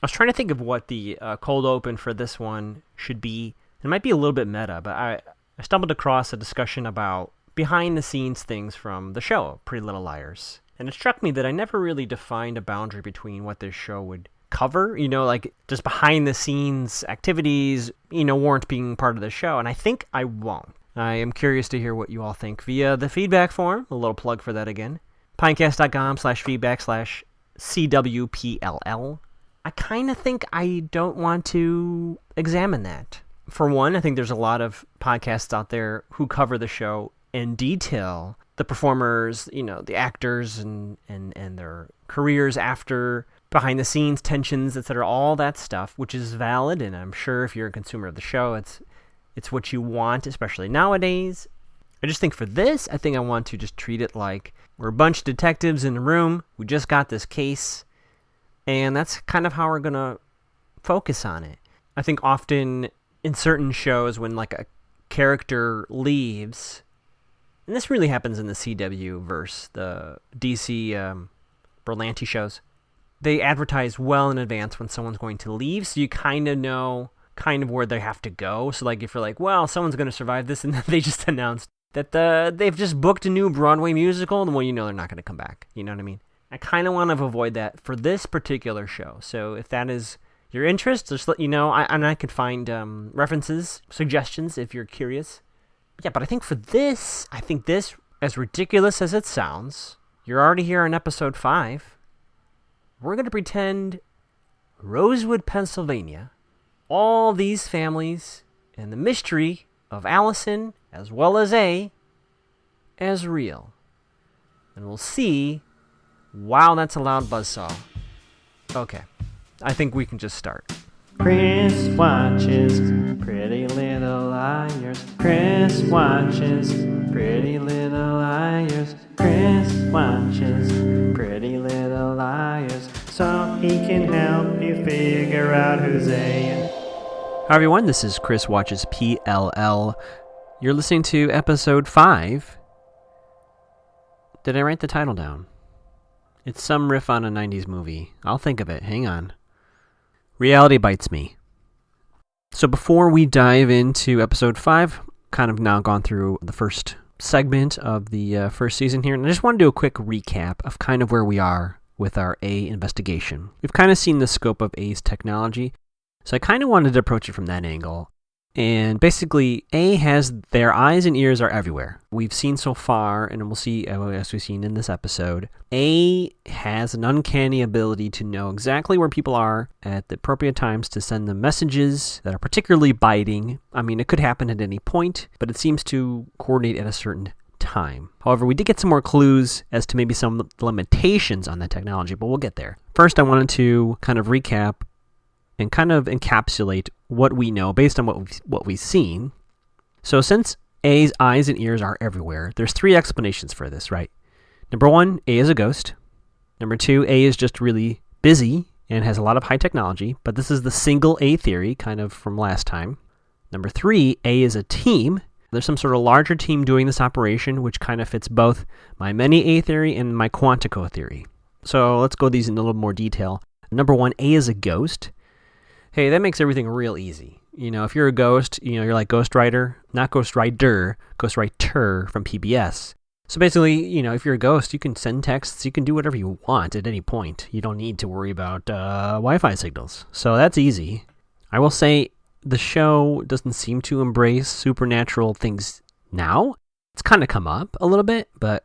I was trying to think of what the cold open for this one should be. It might be a little bit meta, but I stumbled across a discussion about behind-the-scenes things from the show, Pretty Little Liars. And it struck me that I never really defined a boundary between what this show would cover, like just behind-the-scenes activities, warrant being part of the show. And I think I won't. I am curious to hear what you all think via the feedback form. A little plug for that again. Pinecast.com/feedback/CWPLL. I kind of think I don't want to examine that. For one, I think there's a lot of podcasts out there who cover the show in detail. The performers, the actors and their careers after, behind the scenes, tensions, etc., all that stuff, which is valid, and I'm sure if you're a consumer of the show, it's what you want, especially nowadays. I just think for this, I think I want to just treat it like we're a bunch of detectives in a room, we just got this case, and that's kind of how we're going to focus on it. I think often in certain shows when like a character leaves, and this really happens in the CW verse, the DC Berlanti shows, they advertise well in advance when someone's going to leave, so you kind of know where they have to go. So like if you're like, well, someone's going to survive this, and then they just announced that they've just booked a new Broadway musical, then they're not going to come back. You know what I mean? I kind of want to avoid that for this particular show. So if that is your interest, just let you know. I can find references, suggestions if you're curious. Yeah, but I think for this, as ridiculous as it sounds, you're already here on episode 5. We're going to pretend Rosewood, Pennsylvania, all these families, and the mystery of Allison, as well as A, as real. And we'll see. Wow, that's a loud buzzsaw. Okay, I think we can just start. Chris watches Pretty Little Liars. Chris watches Pretty Little Liars. Chris watches Pretty Little Liars, so he can help you figure out who's A. Hi everyone, this is Chris Watches PLL. You're listening to episode 5. Did I write the title down? It's some riff on a 90s movie. I'll think of it. Hang on. Reality bites me. So before we dive into episode 5, kind of now gone through the first segment of the first season here, and I just want to do a quick recap of kind of where we are with our A investigation. We've kind of seen the scope of A's technology, so I kind of wanted to approach it from that angle. And basically, A has their eyes and ears are everywhere. We've seen so far, and we'll see as we've seen in this episode, A has an uncanny ability to know exactly where people are at the appropriate times to send them messages that are particularly biting. I mean, it could happen at any point, but it seems to coordinate at a certain time. However, we did get some more clues as to maybe some limitations on that technology, but we'll get there. First, I wanted to kind of recap and kind of encapsulate what we know based on what we've seen. So since A's eyes and ears are everywhere, there's 3 explanations for this, right? Number 1, A is a ghost. Number 2, A is just really busy and has a lot of high technology, but this is the single A theory, kind of from last time. Number 3, A is a team. There's some sort of larger team doing this operation, which kind of fits both my many A theory and my Quantico theory. So let's go these in a little more detail. Number 1, A is a ghost. Hey, that makes everything real easy. If you're a ghost, you're like Ghost Rider, not Ghost Rider, Ghost Writer from PBS. So basically, if you're a ghost, you can send texts, you can do whatever you want at any point. You don't need to worry about Wi-Fi signals. So that's easy. I will say the show doesn't seem to embrace supernatural things now. It's kind of come up a little bit, but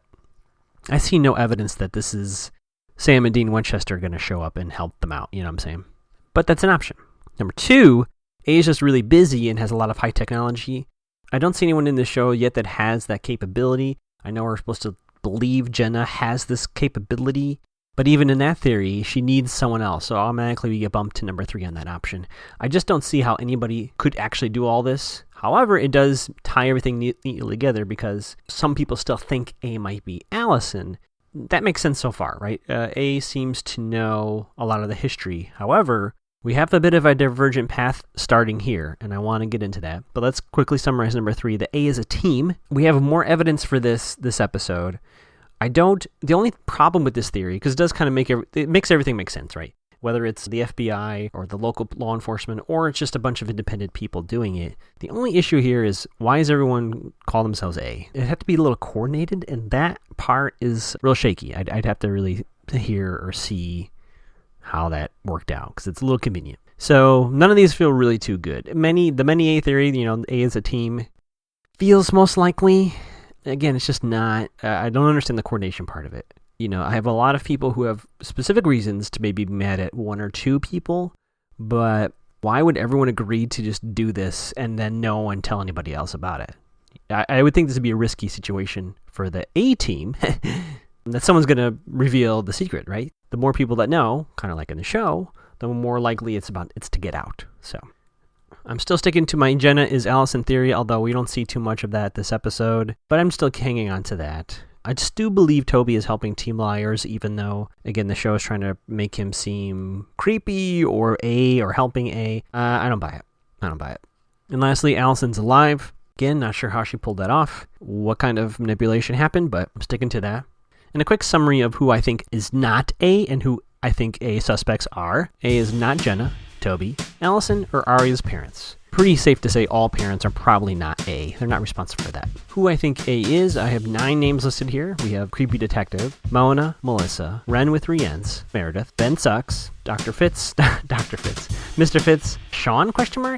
I see no evidence that this is Sam and Dean Winchester going to show up and help them out. You know what I'm saying? But that's an option. Number 2, A is just really busy and has a lot of high technology. I don't see anyone in the show yet that has that capability. I know we're supposed to believe Jenna has this capability, but even in that theory, she needs someone else. So automatically we get bumped to number 3 on that option. I just don't see how anybody could actually do all this. However, it does tie everything neatly together because some people still think A might be Allison. That makes sense so far, right? A seems to know a lot of the history. However, we have a bit of a divergent path starting here, and I want to get into that. But let's quickly summarize number 3. The A is a team. We have more evidence for this episode. The only problem with this theory, because it does kind of makes everything make sense, right? whether it's the FBI or the local law enforcement, or it's just a bunch of independent people doing it. The only issue here is, why does everyone call themselves A? It had to be a little coordinated, and that part is real shaky. I'd have to really hear or see how that worked out, because it's a little convenient. So none of these feel really too good. The many A theory, A as a team, feels most likely. Again, it's just not, I don't understand the coordination part of it. I have a lot of people who have specific reasons to maybe be mad at one or two people, but why would everyone agree to just do this and then no one tell anybody else about it? I would think this would be a risky situation for the A team, that someone's going to reveal the secret, right? The more people that know, kind of like in the show, the more likely it's to get out. So I'm still sticking to my Jenna is Allison theory, although we don't see too much of that this episode, but I'm still hanging on to that. I just do believe Toby is helping Team Liars, even though, again, the show is trying to make him seem creepy or helping A. I don't buy it. And lastly, Allison's alive. Again, not sure how she pulled that off, what kind of manipulation happened, but I'm sticking to that. And a quick summary of who I think is not A and who I think A suspects are. A is not Jenna, Toby, Allison, or Arya's parents. Pretty safe to say all parents are probably not A. They're not responsible for that. Who I think A is, I have 9 names listed here. We have Creepy Detective, Mona, Melissa, Ren with 3 N's, Meredith, Ben Sucks, Dr. Fitz, Mr. Fitz, Sean, ?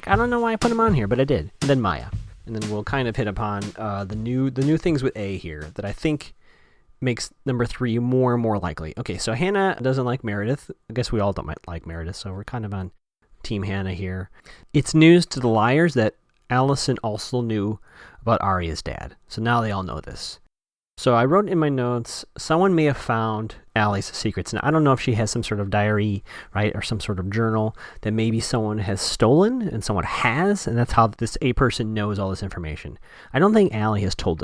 I don't know why I put him on here, but I did. And then Maya. And then we'll kind of hit upon the new things with A here that I think makes number 3 more and more likely. Okay, so Hannah doesn't like Meredith. I guess we all don't like Meredith, so we're kind of on Team Hannah here. It's news to the Liars that Allison also knew about Arya's dad. So now they all know this. So I wrote in my notes, someone may have found Allie's secrets. Now, I don't know if she has some sort of diary, right, or some sort of journal that maybe someone has stolen and someone has, and that's how this A person knows all this information. I don't think Allie has told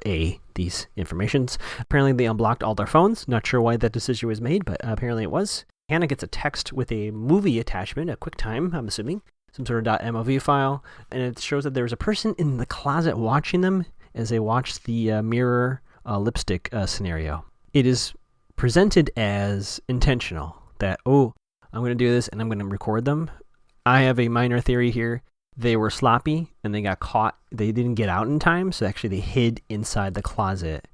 A these informations. Apparently they unblocked all their phones. Not sure why that decision was made, but apparently it was. Hannah gets a text with a movie attachment, a QuickTime, I'm assuming, some sort of .mov file, and it shows that there's a person in the closet watching them as they watch the mirror lipstick scenario. It is presented as intentional, that, I'm going to do this and I'm going to record them. I have a minor theory here. They were sloppy and they got caught. They didn't get out in time, so actually they hid inside the closet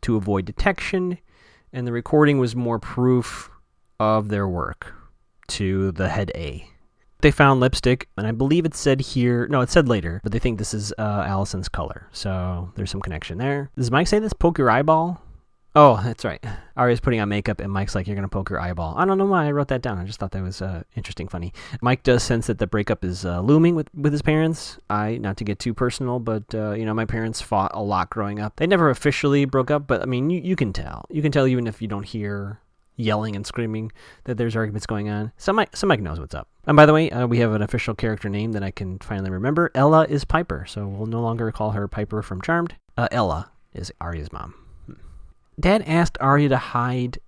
to avoid detection, and the recording was more proof of their work to the head A. They found lipstick, and I believe it said here, no, it said later, but they think this is Allison's color, so there's some connection there. Does Mike say this? Poke your eyeball? Oh, that's right. Arya's putting on makeup, and Mike's like, you're going to poke your eyeball. I don't know why I wrote that down. I just thought that was interesting, funny. Mike does sense that the breakup is looming with his parents. Not to get too personal, but, my parents fought a lot growing up. They never officially broke up, but, I mean, you can tell. You can tell even if you don't hear yelling and screaming that there's arguments going on. Some Mike knows what's up. And by the way, we have an official character name that I can finally remember. Ella is Piper, so we'll no longer call her Piper from Charmed. Ella is Arya's mom. Dad asked Arya to hide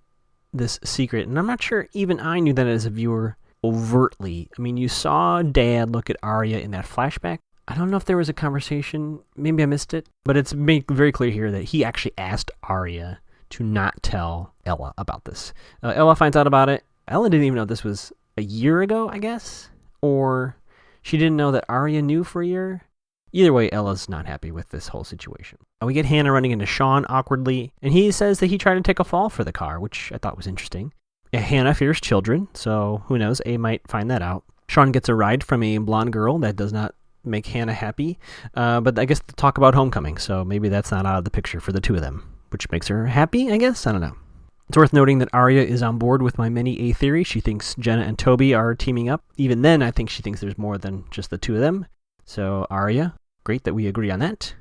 this secret, and I'm not sure even I knew that as a viewer overtly. I mean, you saw Dad look at Arya in that flashback. I don't know if there was a conversation. Maybe I missed it. But it's made very clear here that he actually asked Arya to not tell Ella about this. Ella finds out about it. Ella didn't even know this was a year ago, I guess? Or she didn't know that Arya knew for a year? Either way, Ella's not happy with this whole situation. We get Hannah running into Sean awkwardly, and he says that he tried to take a fall for the car, which I thought was interesting. Hannah fears children, so who knows, A might find that out. Sean gets a ride from a blonde girl. That does not make Hannah happy, but I guess to talk about homecoming, so maybe that's not out of the picture for the two of them, which makes her happy, I guess? I don't know. It's worth noting that Arya is on board with my mini A theory. She thinks Jenna and Toby are teaming up. Even then, I think she thinks there's more than just the two of them. So Arya, great that we agree on that.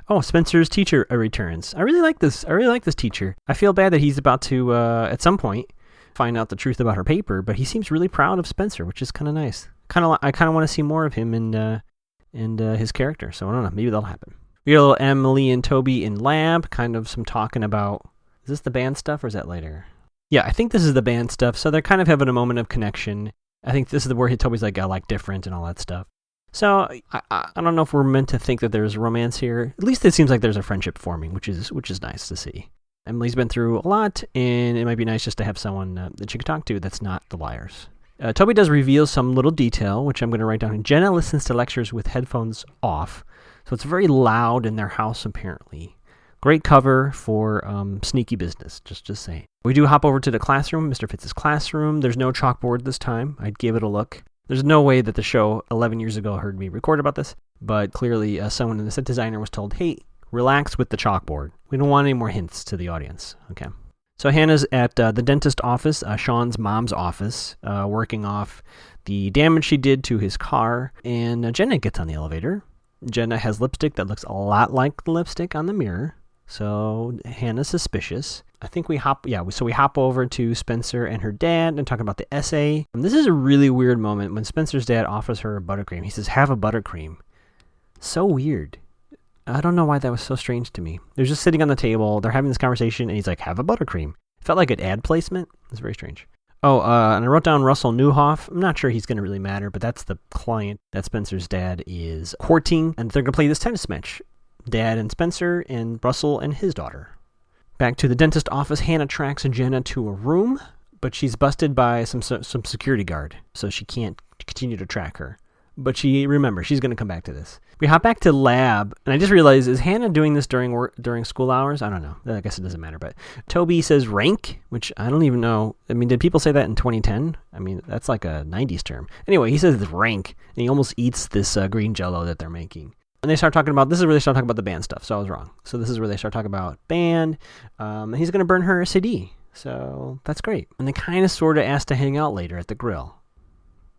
Oh, Spencer's teacher returns. I really like this teacher. I feel bad that he's about to, at some point, find out the truth about her paper, but he seems really proud of Spencer, which is kind of nice. I kind of want to see more of him and his character. So I don't know, maybe that'll happen. We got a little Emily and Toby in lab, kind of some talking about, is this the band stuff or is that later? Yeah, I think this is the band stuff. So they're kind of having a moment of connection. I think this is where Toby's like, I like different and all that stuff. So I don't know if we're meant to think that there's romance here. At least it seems like there's a friendship forming, which is nice to see. Emily's been through a lot, and it might be nice just to have someone that she can talk to that's not the Liars. Toby does reveal some little detail, which I'm going to write down. Jenna listens to lectures with headphones off, so it's very loud in their house, apparently. Great cover for sneaky business, just saying. We do hop over to the classroom, Mr. Fitz's classroom. There's no chalkboard this time. I'd give it a look. There's no way that the show 11 years ago heard me record about this, but clearly someone in the set designer was told, hey, relax with the chalkboard. We don't want any more hints to the audience, okay? So Hannah's at the dentist office, Sean's mom's office, working off the damage she did to his car, and Jenna gets on the elevator. Jenna has lipstick that looks a lot like the lipstick on the mirror, so Hannah's suspicious. I think we hop over to Spencer and her dad and talk about the essay. And this is a really weird moment when Spencer's dad offers her a buttercream. He says, have a buttercream. So weird. I don't know why that was so strange to me. They're just sitting on the table. They're having this conversation, and he's like, have a buttercream. It felt like an ad placement. It's very strange. Oh, and I wrote down Russell Newhoff. I'm not sure he's going to really matter, but that's the client that Spencer's dad is courting, and they're going to play this tennis match. Dad and Spencer, and Russell and his daughter. Back to the dentist office, Hannah tracks Jenna to a room, but she's busted by some security guard, so she can't continue to track her. But she's going to come back to this. We hop back to lab, and I just realized, is Hannah doing this during school hours? I don't know. I guess it doesn't matter. But Toby says rank, which I don't even know. I mean, did people say that in 2010? I mean, that's like a 90s term. Anyway, he says rank, and he almost eats this green Jell-O that they're making. And they start talking about, this is where they start talking about the band stuff, so I was wrong. So this is where they start talking about band, and he's going to burn her a CD. So that's great. And they kind of sort of ask to hang out later at the grill.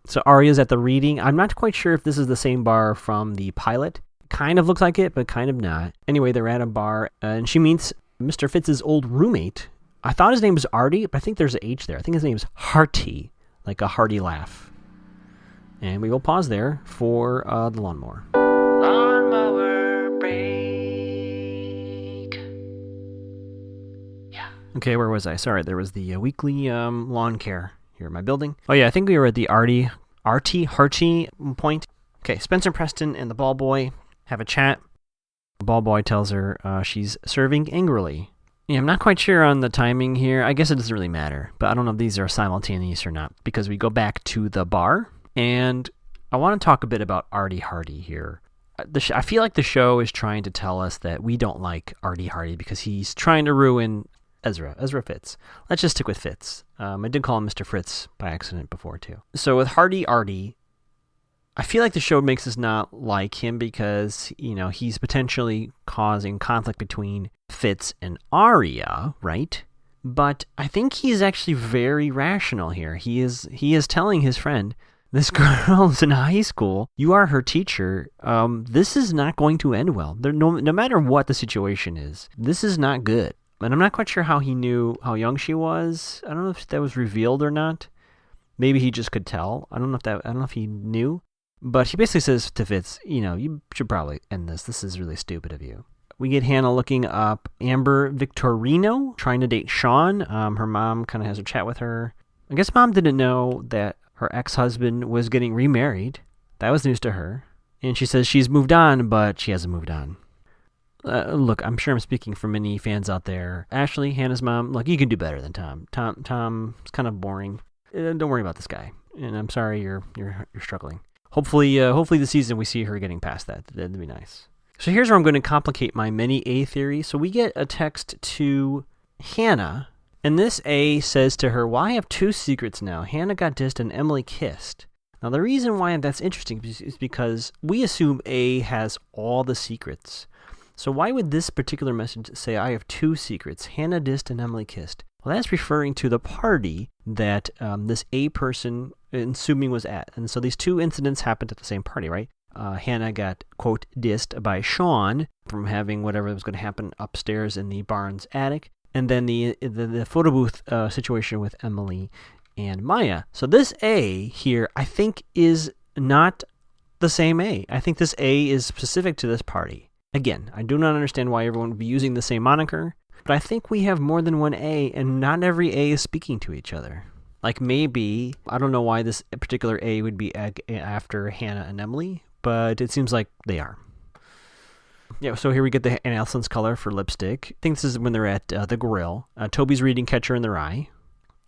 So Arya's at the reading. I'm not quite sure if this is the same bar from the pilot. Kind of looks like it, but kind of not. Anyway, they're at a bar, and she meets Mr. Fitz's old roommate. I thought his name was Artie, but I think there's an H there. I think his name's Hearty, like a hearty laugh. And we will pause there for the lawnmower. Lawnmower break. Yeah. Okay, where was I? Sorry, there was the weekly lawn care here in my building. Oh yeah, I think we were at the Artie point. Okay, Spencer Preston and the ball boy have a chat. The ball boy tells her she's serving angrily. Yeah, I'm not quite sure on the timing here. I guess it doesn't really matter, but I don't know if these are simultaneous or not, because we go back to the bar, and I want to talk a bit about Artie Hardy here. I feel like the show is trying to tell us that we don't like Artie Hardy because he's trying to ruin Ezra Fitz. Let's just stick with Fitz. I did call him Mr. Fritz by accident before, too. So with Hardy Artie, I feel like the show makes us not like him because, he's potentially causing conflict between Fitz and Arya, right? But I think he's actually very rational here. He is telling his friend, this girl's in high school. You are her teacher. This is not going to end well. No matter what the situation is, this is not good. And I'm not quite sure how he knew how young she was. I don't know if that was revealed or not. Maybe he just could tell. I don't know if he knew. But he basically says to Fitz, you should probably end this. This is really stupid of you. We get Hannah looking up Amber Victorino, trying to date Sean. Her mom kind of has a chat with her. I guess mom didn't know that her ex-husband was getting remarried. That was news to her. And she says she's moved on, but she hasn't moved on. Look, I'm sure I'm speaking for many fans out there. Ashley, Hannah's mom, look, you can do better than Tom. Tom's kind of boring. Don't worry about this guy. And I'm sorry you're struggling. Hopefully this season we see her getting past that. That'd be nice. So here's where I'm going to complicate my many A theory. So we get a text to Hannah, and this A says to her, well, I have two secrets now. Hannah got dissed and Emily kissed. Now the reason why that's interesting is because we assume A has all the secrets. So why would this particular message say, I have two secrets, Hannah dissed and Emily kissed? Well, that's referring to the party that this A person, assuming, was at. And so these two incidents happened at the same party, right? Hannah got, quote, dissed by Sean from having whatever was going to happen upstairs in the barn's attic. And then the photo booth situation with Emily and Maya. So this A here, I think, is not the same A. I think this A is specific to this party. Again, I do not understand why everyone would be using the same moniker, but I think we have more than one A, and not every A is speaking to each other. Like maybe, I don't know why this particular A would be after Hannah and Emily, but it seems like they are. Yeah, so here we get the Ann Allison's color for lipstick. I think this is when they're at the grill. Toby's reading Catcher in the Rye.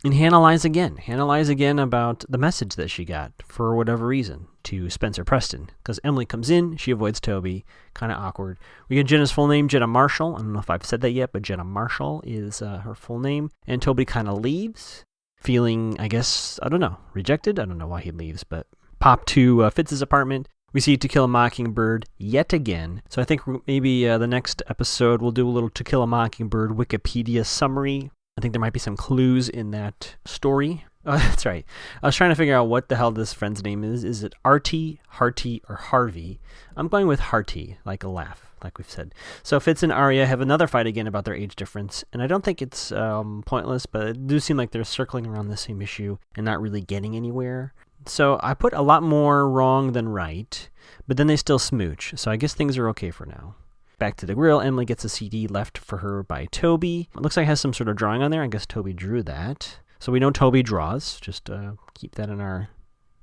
And Hannah lies again. Hannah lies again about the message that she got, for whatever reason, to Spencer Preston. Because Emily comes in, she avoids Toby. Kind of awkward. We get Jenna's full name, Jenna Marshall. I don't know if I've said that yet, but Jenna Marshall is her full name. And Toby kind of leaves, feeling, I guess, I don't know, rejected? I don't know why he leaves, but pop to Fitz's apartment. We see To Kill a Mockingbird yet again. So I think maybe the next episode we'll do a little To Kill a Mockingbird Wikipedia summary. I think there might be some clues in that story. Oh, that's right. I was trying to figure out what the hell this friend's name is. Is it Artie, Harty, or Harvey? I'm going with Harty, like a laugh, like we've said. So Fitz and Arya have another fight again about their age difference, and I don't think it's pointless, but it does seem like they're circling around the same issue and not really getting anywhere. So I put a lot more wrong than right, but then they still smooch, so I guess things are okay for now. Back to the grill, Emily gets a CD left for her by Toby. It looks like it has some sort of drawing on there. I guess Toby drew that. So we know Toby draws. Just keep that in our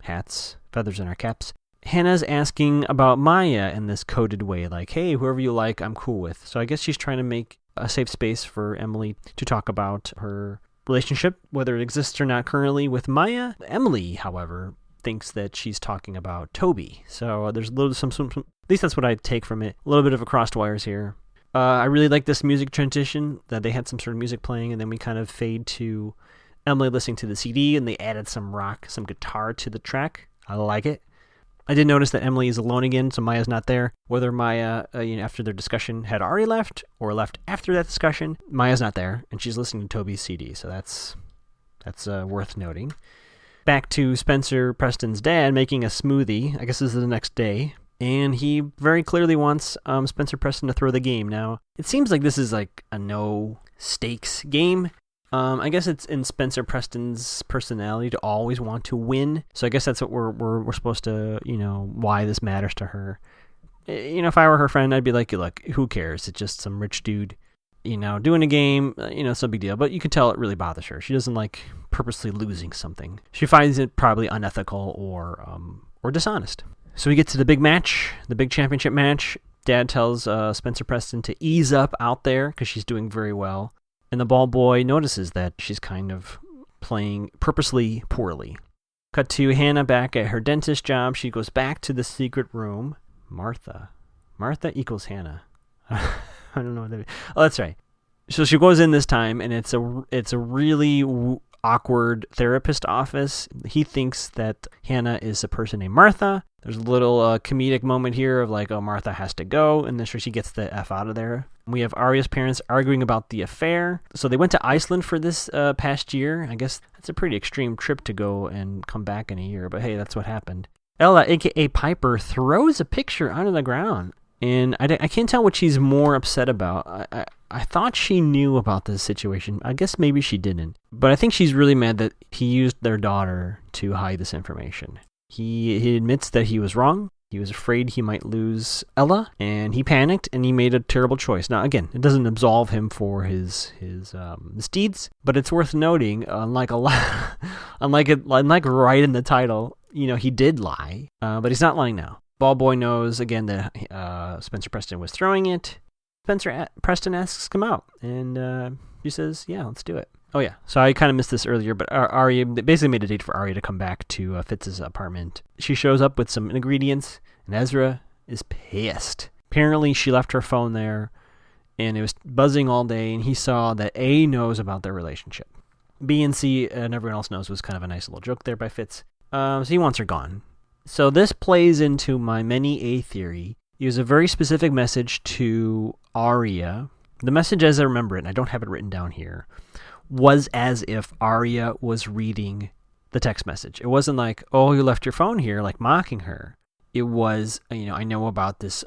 hats, feathers in our caps. Hannah's asking about Maya in this coded way, like, hey, whoever you like, I'm cool with. So I guess she's trying to make a safe space for Emily to talk about her relationship, whether it exists or not currently, with Maya. Emily, however, thinks that she's talking about Toby. So there's a little some at least that's what I take from it. A little bit of a crossed wires here. I really like this music transition, that they had some sort of music playing, and then we kind of fade to Emily listening to the CD, and they added some rock, some guitar to the track. I like it. I did notice that Emily is alone again, so Maya's not there. Whether Maya, after their discussion, had already left or left after that discussion, Maya's not there, and she's listening to Toby's CD, so that's worth noting. Back to Spencer Preston's dad making a smoothie. I guess this is the next day. And he very clearly wants Spencer Preston to throw the game. Now, it seems like this is like a no-stakes game. I guess it's in Spencer Preston's personality to always want to win. So I guess that's what we're supposed to, why this matters to her. If I were her friend, I'd be like, look, who cares? It's just some rich dude, doing a game. It's no big deal. But you can tell it really bothers her. She doesn't like purposely losing something. She finds it probably unethical or dishonest. So we get to the big match, the big championship match. Dad tells Spencer Preston to ease up out there because she's doing very well. And the ball boy notices that she's kind of playing purposely poorly. Cut to Hannah back at her dentist job. She goes back to the secret room. Martha equals Hannah. I don't know what that means. Oh, that's right. So she goes in this time, and it's a really awkward therapist office. He thinks that Hannah is a person named Martha. There's a little comedic moment here of like, oh, Martha has to go, and then she gets the F out of there. We have Arya's parents arguing about the affair. So they went to Iceland for this past year. I guess that's a pretty extreme trip to go and come back in a year, but hey, that's what happened. Ella, a.k.a. Piper, throws a picture onto the ground, and I can't tell what she's more upset about. I thought she knew about this situation. I guess maybe she didn't. But I think she's really mad that he used their daughter to hide this information. He admits that he was wrong. He was afraid he might lose Ella, and he panicked, and he made a terrible choice. Now, again, it doesn't absolve him for his misdeeds, but it's worth noting, unlike right in the title, he did lie, but he's not lying now. Ballboy knows, again, that Spencer Preston was throwing it. Spencer Preston asks him out, and he says, yeah, let's do it. Oh, yeah. So I kind of missed this earlier, but Arya basically made a date for Arya to come back to Fitz's apartment. She shows up with some ingredients, and Ezra is pissed. Apparently, she left her phone there, and it was buzzing all day, and he saw that A knows about their relationship. B and C and everyone else knows was kind of a nice little joke there by Fitz. So he wants her gone. So this plays into my many A theory. It was a very specific message to Arya. The message, as I remember it, and I don't have it written down here, was as if Arya was reading the text message. It wasn't like, oh, you left your phone here, like mocking her. It was, I know about this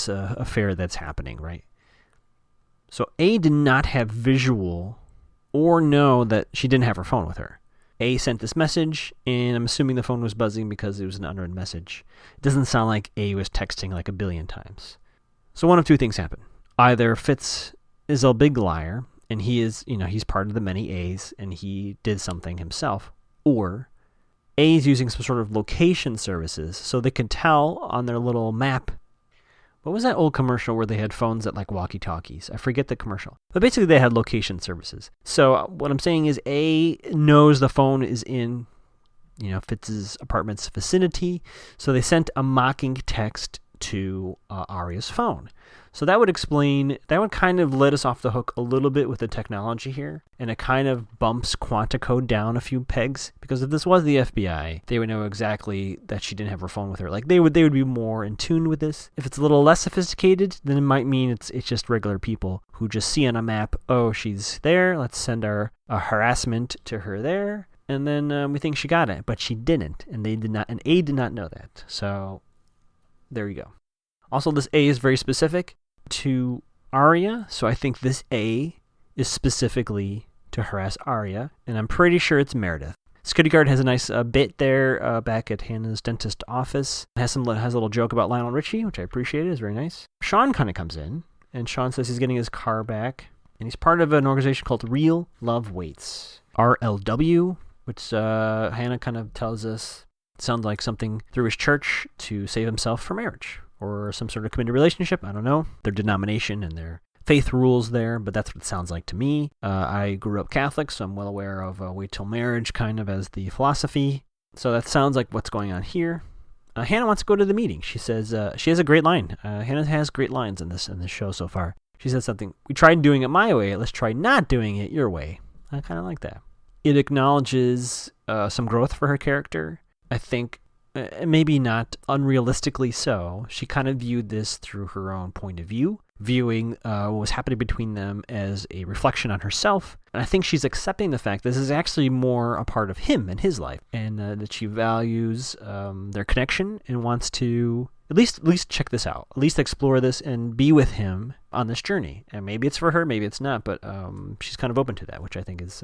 affair that's happening, right? So A did not have visual or know that she didn't have her phone with her. A sent this message, and I'm assuming the phone was buzzing because it was an unread message. It doesn't sound like A was texting like a billion times. So one of two things happen. Either Fitz is a big liar, and he is, he's part of the many A's, and he did something himself. Or A is using some sort of location services, so they can tell on their little map What was that old commercial where they had phones that like walkie-talkies? I forget the commercial. But basically they had location services. So what I'm saying is A knows the phone is in, Fitz's apartment's vicinity. So they sent a mocking text to Arya's phone. So that would kind of let us off the hook a little bit with the technology here. And it kind of bumps Quantico down a few pegs. Because if this was the FBI, they would know exactly that she didn't have her phone with her. Like they would be more in tune with this. If it's a little less sophisticated, then it might mean it's just regular people who just see on a map, oh, she's there. Let's send a harassment to her there. And then we think she got it. But she didn't. And they did not. And A did not know that. So there you go. Also, this A is very specific to Arya, so I think this A is specifically to harass Arya, and I'm pretty sure it's Meredith. Security guard has a nice bit there back at Hannah's dentist office. Has a little joke about Lionel Richie, which I appreciate. It's very nice. Sean kind of comes in, and Sean says he's getting his car back, and he's part of an organization called Real Love Waits, RLW, which Hannah kind of tells us sounds like something through his church to save himself from marriage. Or some sort of committed relationship. I don't know. Their denomination and their faith rules there, but that's what it sounds like to me. I grew up Catholic, so I'm well aware of wait till marriage kind of as the philosophy. So that sounds like what's going on here. Hannah wants to go to the meeting. She says she has a great line. Hannah has great lines in this show so far. She says something, we tried doing it my way. Let's try not doing it your way. I kind of like that. It acknowledges some growth for her character. I think maybe not unrealistically so. She kind of viewed this through her own point of view, viewing what was happening between them as a reflection on herself. And I think she's accepting the fact this is actually more a part of him and his life, and that she values their connection and wants to at least check this out, at least explore this and be with him on this journey. And maybe it's for her, maybe it's not, but she's kind of open to that, which I think is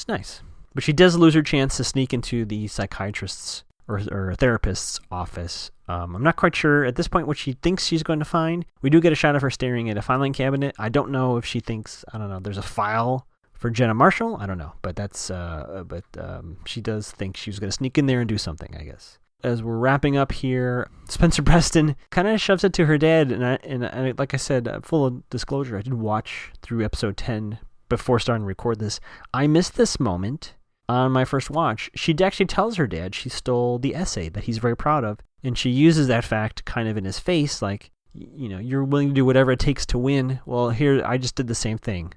nice. But she does lose her chance to sneak into the psychiatrist's or therapist's office. I'm not quite sure at this point what she thinks she's going to find. We do get a shot of her staring at a filing cabinet. I don't know if she thinks, there's a file for Jenna Marshall. I don't know, but she does think she was going to sneak in there and do something, I guess. As we're wrapping up here, Spencer Preston kind of shoves it to her dad, and I like I said, full of disclosure, I did watch through episode 10 before starting to record this. I missed this moment on my first watch. She actually tells her dad she stole the essay that he's very proud of, and she uses that fact kind of in his face, like, you're willing to do whatever it takes to win. Well, here, I just did the same thing.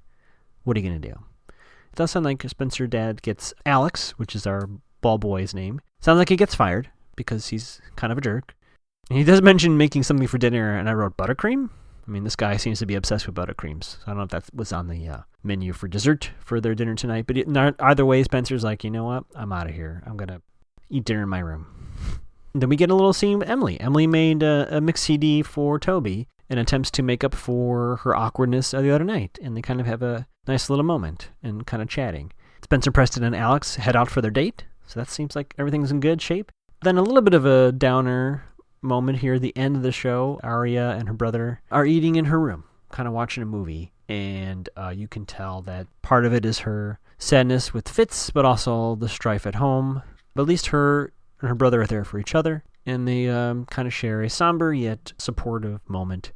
What are you going to do? It does sound like Spencer dad gets Alex, which is our ball boy's name. Sounds like he gets fired because he's kind of a jerk. And he does mention making something for dinner, and I wrote buttercream. I mean, this guy seems to be obsessed with buttercreams. So I don't know if that was on the menu for dessert for their dinner tonight. But either way, Spencer's like, you know what? I'm out of here. I'm going to eat dinner in my room. Then we get a little scene with Emily. Emily made a mix CD for Toby and attempts to make up for her awkwardness the other night. And they kind of have a nice little moment and kind of chatting. Spencer, Preston, and Alex head out for their date. So that seems like everything's in good shape. Then a little bit of a downer moment here, the end of the show. Arya and her brother are eating in her room, kind of watching a movie, and you can tell that part of it is her sadness with Fitz, but also the strife at home. But at least her and her brother are there for each other, and they kind of share a somber yet supportive moment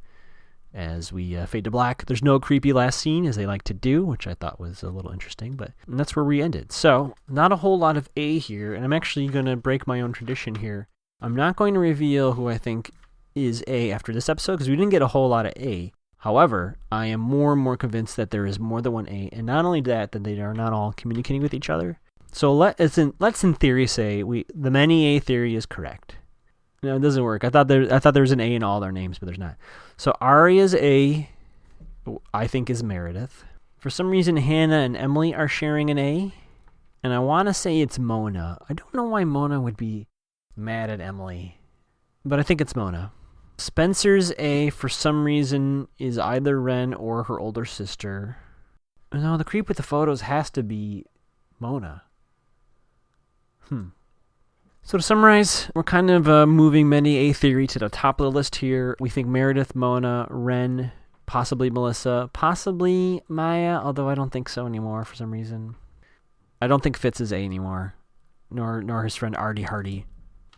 as we fade to black. There's no creepy last scene, as they like to do, which I thought was a little interesting, and that's where we ended. So not a whole lot of A here, and I'm actually going to break my own tradition here. I'm not going to reveal who I think is A after this episode, because we didn't get a whole lot of A. However, I am more and more convinced that there is more than one A, and not only that they are not all communicating with each other. So let's in theory say the many A theory is correct. No, it doesn't work. I thought there was an A in all their names, but there's not. So Arya's A, I think, is Meredith. For some reason, Hannah and Emily are sharing an A, and I want to say it's Mona. I don't know why Mona would be mad at Emily, but I think it's Mona. Spencer's A, for some reason, is either Ren or her older sister. No, the creep with the photos has to be Mona. So to summarize, we're kind of moving many A theory to the top of the list here. We think Meredith, Mona, Ren, possibly Melissa, possibly Maya, although I don't think so anymore for some reason. I don't think Fitz is A anymore, nor his friend Artie Hardy.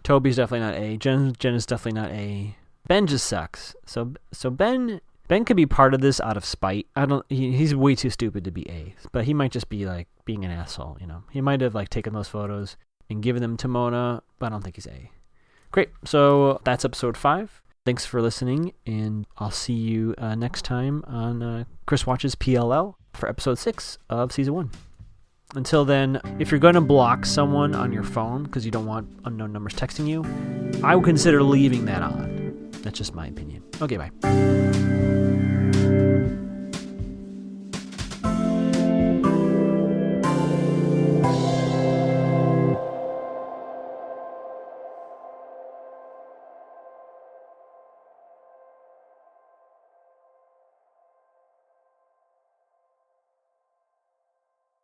Toby's definitely not A. Jen is definitely not A. Ben just sucks. So Ben could be part of this out of spite. He's way too stupid to be A, but he might just be like being an asshole, you know. He might have like taken those photos and given them to Mona, but I don't think he's A. Great. So that's episode 5. Thanks for listening, and I'll see you next time on Chris Watches PLL for episode 6 of season 1. Until then, if you're going to block someone on your phone because you don't want unknown numbers texting you, I would consider leaving that on. That's just my opinion. Okay, bye.